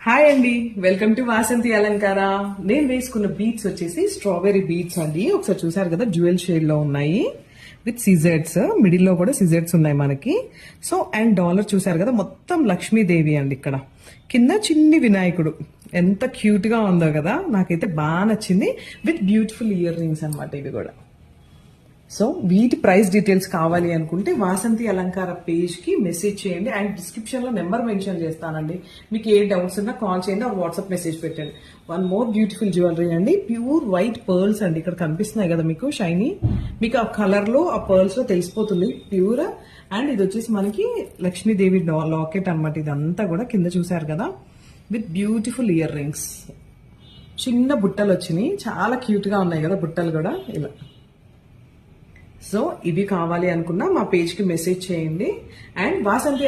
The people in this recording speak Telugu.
హాయ్ అండి, వెల్కమ్ టు వాసంతి అలంకార. నేను వేసుకున్న బీట్స్ వచ్చేసి స్ట్రాబెరీ బీట్స్ అండి. ఒకసారి చూసారు కదా, డ్యూయల్ షేడ్ లో ఉన్నాయి విత్ సిజర్స్. మిడిల్ లో కూడా సిజర్స్ ఉన్నాయి మనకి. సో అండ్ డాలర్ చూసారు కదా, మొత్తం లక్ష్మీదేవి అండి. ఇక్కడ కింద చిన్ని వినాయకుడు, ఎంత క్యూట్ గా ఉందో కదా. నాకైతే బాగా నచ్చింది. విత్ బ్యూటిఫుల్ ఇయర్ రింగ్స్ అనమాట ఇవి కూడా. సో వీటి ప్రైస్ డీటెయిల్స్ కావాలి అనుకుంటే వాసంతి అలంకార పేజ్ కి మెసేజ్ చేయండి. అండ్ డిస్క్రిప్షన్ లో నెంబర్ మెన్షన్ చేస్తానండి. మీకు ఏ డౌట్స్ ఉన్నా కాల్ చేయండి, ఆర్ వాట్సాప్ మెసేజ్ పెట్టండి. వన్ మోర్ బ్యూటిఫుల్ జ్యువెలరీ అండి, ప్యూర్ వైట్ పర్ల్స్ అండి. ఇక్కడ కనిపిస్తున్నాయి కదా మీకు షైనీ, మీకు ఆ కలర్ లో ఆ పర్ల్స్ లో తెలిసిపోతుంది ప్యూర్. అండ్ ఇది వచ్చేసి మనకి లక్ష్మీదేవి లాకెట్ అనమాట. ఇదంతా కూడా కింద చూసారు కదా, విత్ బ్యూటిఫుల్ ఇయర్ రింగ్స్. చిన్న బుట్టలు వచ్చినాయి, చాలా క్యూట్ గా ఉన్నాయి కదా బుట్టలు కూడా ఇలా. సో ఇవి కావాలి అనుకున్నా మా పేజ్ కి మెసేజ్ చేయండి. అండ్ వాసంతి